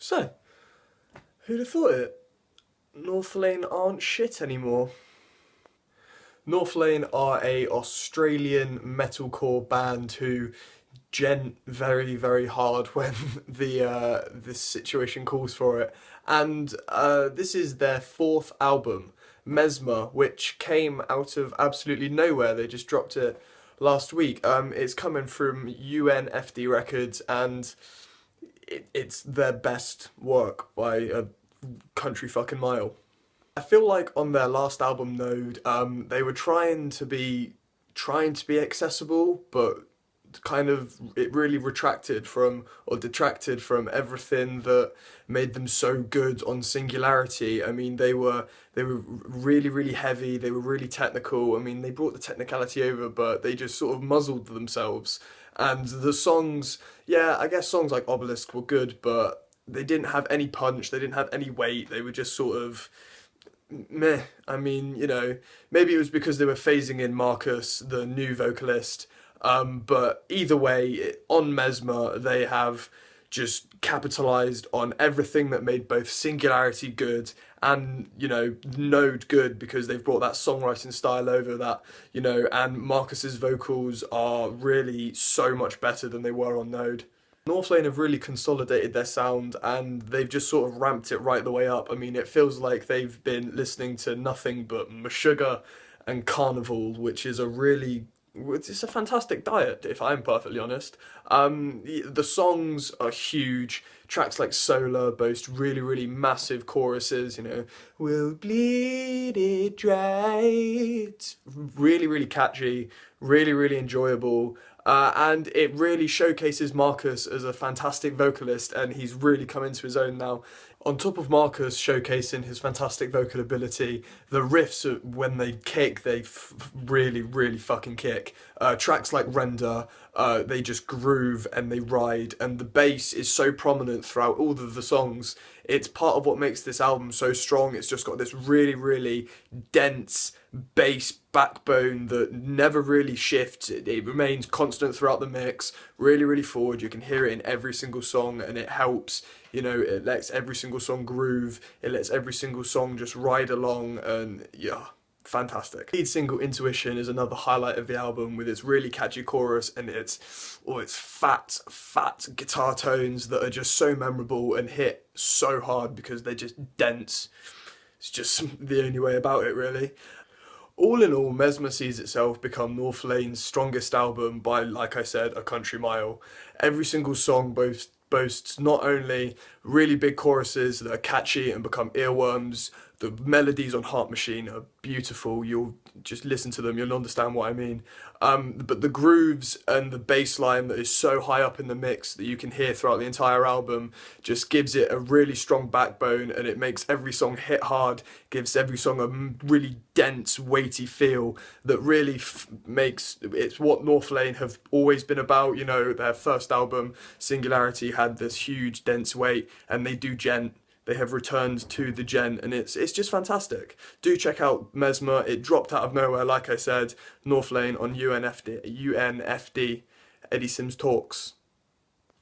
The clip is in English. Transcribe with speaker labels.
Speaker 1: So, who'd have thought it? Northlane aren't shit anymore. Northlane are a Australian metalcore band who gent very hard when the situation calls for it, and this is their fourth album, Mesmer, which came out of absolutely nowhere. They just dropped it last week. It's coming from UNFD Records, and it's their best work by a country fucking mile. I feel like on their last album, Node, they were trying to be accessible, but kind of it really retracted from or detracted from everything that made them so good on Singularity. I mean, they were really heavy, they were really technical. I mean, they brought the technicality over, but they just sort of muzzled themselves. And the songs, yeah, I guess songs like Obelisk were good, but they didn't have any punch, they didn't have any weight, they were just sort of meh. I mean, you know, maybe it was because they were phasing in Marcus, the new vocalist, but either way, on Mesmer, they have just capitalised on everything that made both Singularity good and, you know, Node good, because they've brought that songwriting style over that, you know, and Marcus's vocals are really so much better than they were on Node. Northlane have really consolidated their sound, and they've just sort of ramped it right the way up. I mean, it feels like they've been listening to nothing but Meshuggah and Carnival, which is it's a fantastic diet, if I'm perfectly honest. The songs are huge. Tracks like Solar boast really massive choruses, you know, we'll bleed it dry. It's really catchy, really enjoyable. And it really showcases Marcus as a fantastic vocalist, and he's really come into his own now. On top of Marcus showcasing his fantastic vocal ability, the riffs, when they kick, they really fucking kick. Tracks like Render, they just groove and they ride, and the bass is so prominent throughout all of the songs. It's part of what makes this album so strong. It's just got this really dense bass backbone that never really shifts. It remains constant throughout the mix, really forward. You can hear it in every single song, and it helps, you know, it lets every single song groove, it lets every single song just ride along, and yeah, fantastic. Lead single Intuition is another highlight of the album, with its really catchy chorus and its fat guitar tones that are just so memorable and hit so hard because they're just dense. It's just the only way about it, really. All in all, Mesmer sees itself become Northlane's strongest album by, like I said, a country mile. Every single song boasts not only really big choruses that are catchy and become earworms, the melodies on Heart Machine are beautiful. You'll just listen to them, you'll understand what I mean. But the grooves and the bass line that is so high up in the mix that you can hear throughout the entire album just gives it a really strong backbone, and it makes every song hit hard, gives every song a really dense, weighty feel that really makes it's what Northlane have always been about. You know, their first album, Singularity, had this huge, dense weight, and they do gent. They have returned to the gent, and it's just fantastic. Do check out Mesmer. It dropped out of nowhere, like I said. Northlane on UNFD. Eddie Sims Talks.